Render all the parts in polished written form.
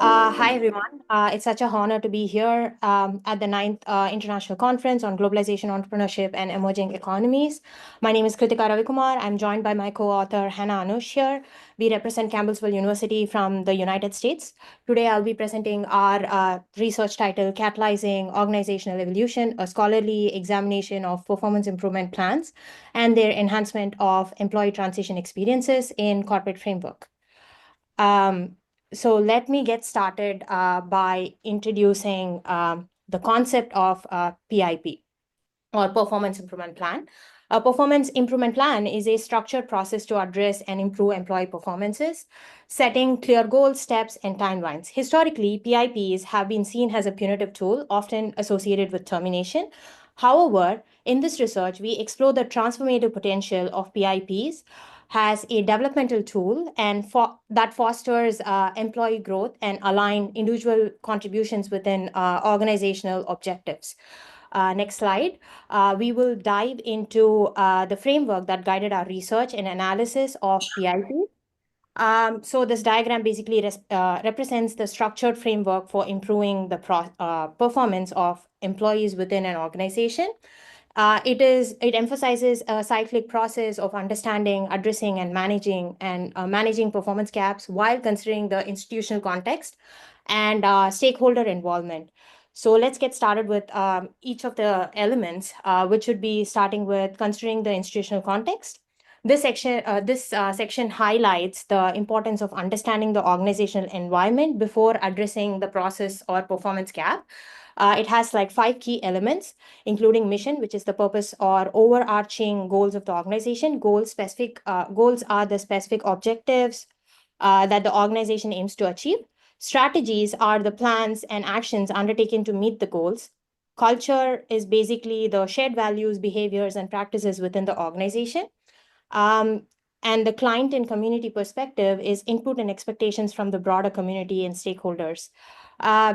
Hi, everyone. It's such a honor to be here at the ninth International Conference on Globalization, Entrepreneurship, and Emerging Economies. My name is Krithika Ravi Kumar. I'm joined by my co-author, Hannah Anush here. We represent Campbellsville University from the United States. Today, I'll be presenting our research title, Catalyzing Organizational Evolution, a scholarly examination of performance improvement plans and their enhancement of employee transition experiences in corporate framework. So let me get started by introducing the concept of PIP or Performance Improvement Plan. A performance improvement plan is a structured process to address and improve employee performances, setting clear goals, steps, and timelines. Historically, PIPs have been seen as a punitive tool, often associated with termination. However, in this research, we explore the transformative potential of PIPs as a developmental tool and that fosters employee growth and align individual contributions within organizational objectives. Next slide. We will dive into the framework that guided our research and analysis of PIP. So this diagram basically represents the structured framework for improving the performance of employees within an organization. It emphasizes a cyclic process of understanding, addressing, and managing performance gaps while considering the institutional context and stakeholder involvement. So let's get started with each of the elements, which would be starting with considering the institutional context. This section highlights the importance of understanding the organizational environment before addressing the process or performance gap. It has like 5 key elements, including mission, which is the purpose or overarching goals of the organization. Goals are the specific objectives that the organization aims to achieve. Strategies are the plans and actions undertaken to meet the goals. Culture is basically the shared values, behaviors, and practices within the organization. And the client and community perspective is input and expectations from the broader community and stakeholders.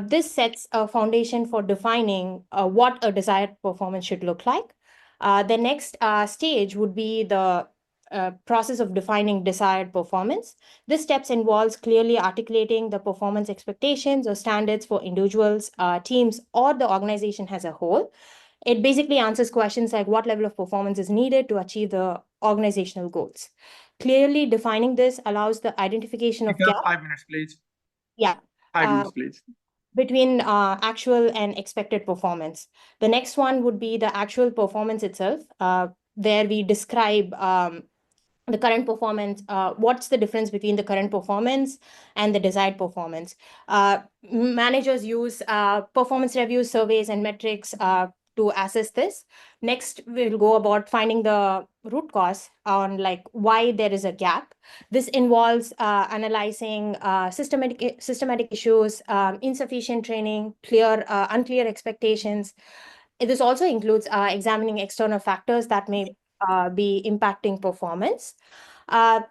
This sets a foundation for defining what a desired performance should look like. The next stage would be the process of defining desired performance. This steps involves clearly articulating the performance expectations or standards for individuals, teams, or the organization as a whole. It basically answers questions like what level of performance is needed to achieve the organizational goals. Clearly defining this allows the identification of gaps. 5 minutes, please. Yeah. 5 minutes, please. Between actual and expected performance. The next one would be the actual performance itself, where we describe the current performance, what's the difference between the current performance and the desired performance. Managers use performance reviews, surveys, and metrics to assess this. Next, we'll go about finding the root cause on like why there is a gap. This involves analyzing systematic issues, insufficient training, unclear expectations. This also includes examining external factors that may be impacting performance. The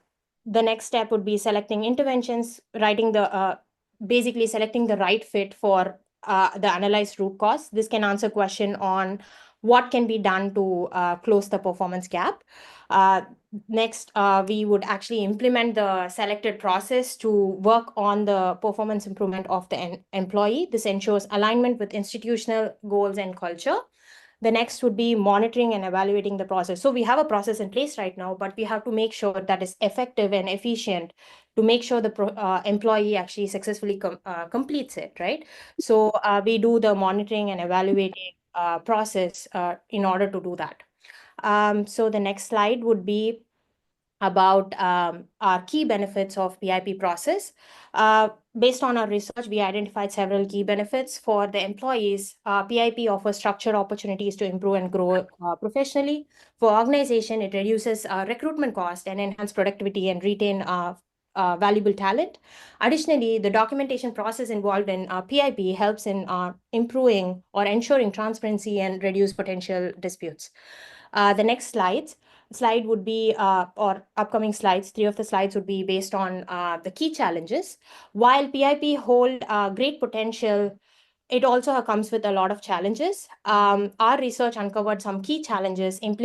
next step would be selecting interventions, basically selecting the right fit for the analyzed root cause. This can answer question on what can be done to close the performance gap. Next, we would actually implement the selected process to work on the performance improvement of the employee. This ensures alignment with institutional goals and culture. The next would be monitoring and evaluating the process. So we have a process in place right now, but we have to make sure that is effective and efficient to make sure the employee actually successfully completes it, right? So we do the monitoring and evaluating process in order to do that. So the next slide would be about our key benefits of PIP process. Based on our research, we identified several key benefits for the employees. PIP offers structured opportunities to improve and grow professionally. For organization, it reduces recruitment cost and enhance productivity and retain valuable talent. Additionally, the documentation process involved in PIP helps in improving or ensuring transparency and reduce potential disputes. The next slide would be, or upcoming slides, 3 of the slides would be based on the key challenges. While PIP hold great potential, it also comes with a lot of challenges. Our research uncovered some key challenges in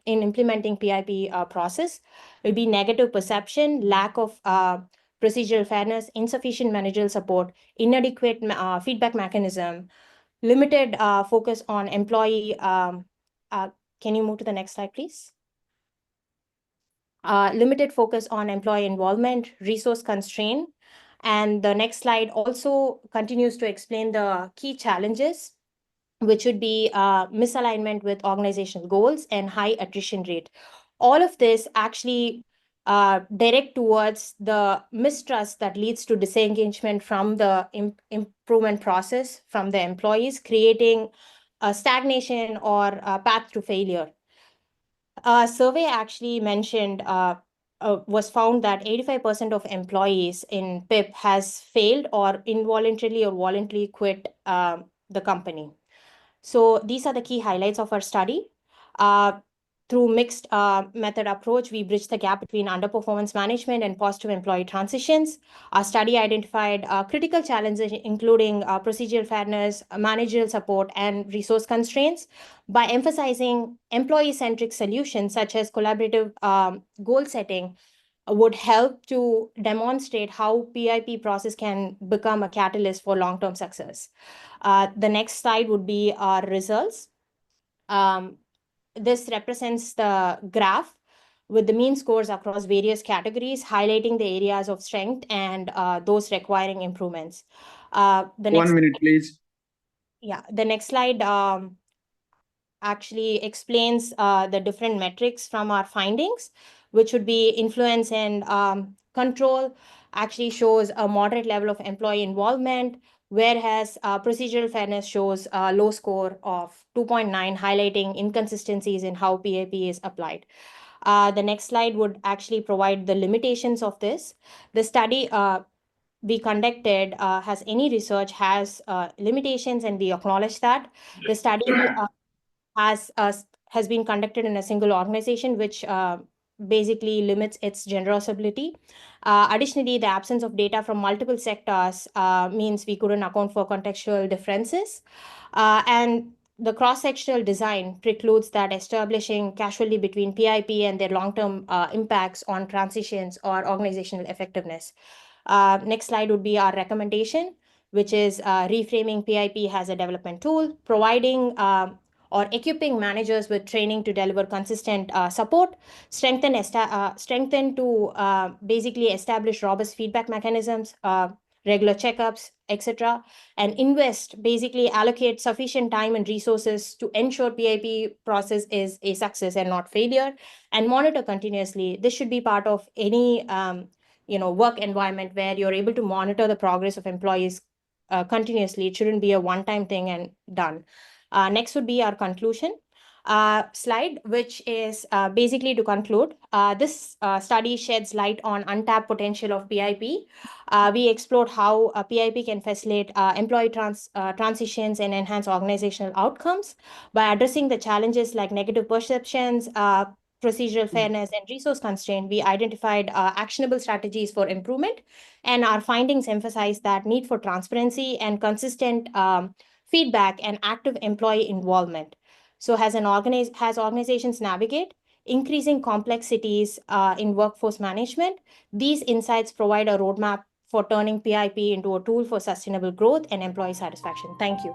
implementing PIP process. It would be negative perception, lack of procedural fairness, insufficient managerial support, inadequate feedback mechanism, limited focus on employee. Can you move to the next slide, please? Limited focus on employee involvement, resource constraint. And the next slide also continues to explain the key challenges, which would be misalignment with organizational goals and high attrition rate. All of this actually direct towards the mistrust that leads to disengagement from the improvement process from the employees, creating a stagnation or a path to failure. A survey actually mentioned was found that 85% of employees in PIP has failed or involuntarily or voluntarily quit the company. So these are the key highlights of our study. Through mixed method approach, we bridged the gap between underperformance management and positive employee transitions. Our study identified critical challenges, including procedural fairness, managerial support, and resource constraints. By emphasizing employee-centric solutions such as collaborative goal setting, would help to demonstrate how PIP process can become a catalyst for long-term success. The next slide would be our results. This represents the graph with the mean scores across various categories, highlighting the areas of strength and those requiring improvements. The next 1 minute, please. Yeah, the next slide actually explains the different metrics from our findings, which would be influence and control, actually shows a moderate level of employee involvement, whereas procedural fairness shows a low score of 2.9, highlighting inconsistencies in how PIP is applied. The next slide would actually provide the limitations of this. The study we conducted has any research has limitations, and we acknowledge that. The study has been conducted in a single organization, which basically limits its generosity. Additionally, the absence of data from multiple sectors means we couldn't account for contextual differences. And the cross-sectional design precludes that establishing causally between PIP and their long-term impacts on transitions or organizational effectiveness. Next slide would be our recommendation, which is reframing PIP as a development tool, providing or equipping managers with training to deliver consistent support, strengthen to basically establish robust feedback mechanisms, regular checkups, etc., and basically allocate sufficient time and resources to ensure PIP process is a success and not failure, and monitor continuously. This should be part of any work environment where you're able to monitor the progress of employees continuously. It shouldn't be a one-time thing and done. Next would be our conclusion slide, which is basically to conclude. This study sheds light on untapped potential of PIP. We explored how PIP can facilitate employee transitions and enhance organizational outcomes by addressing the challenges like negative perceptions, procedural fairness, and resource constraint. We identified actionable strategies for improvement, and our findings emphasize that need for transparency and consistent feedback and active employee involvement. So as organizations navigate increasing complexities in workforce management, these insights provide a roadmap for turning PIP into a tool for sustainable growth and employee satisfaction. Thank you.